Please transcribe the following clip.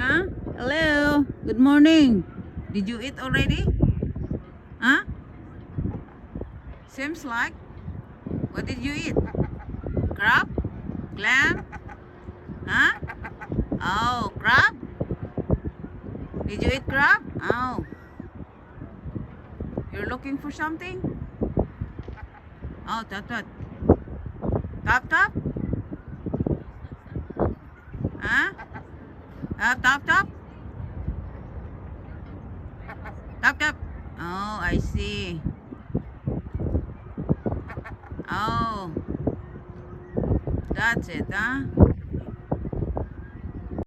Huh? Hello. Good morning. Did you eat already? Huh? Seems like. What did you eat? Crab? Clam? Huh? Oh, crab? Did you eat crab? Oh. You're looking for something? Oh, tap tap. Tap tap? Huh? Tap tap? Tap tap? Oh, I see. Oh, that's it, huh?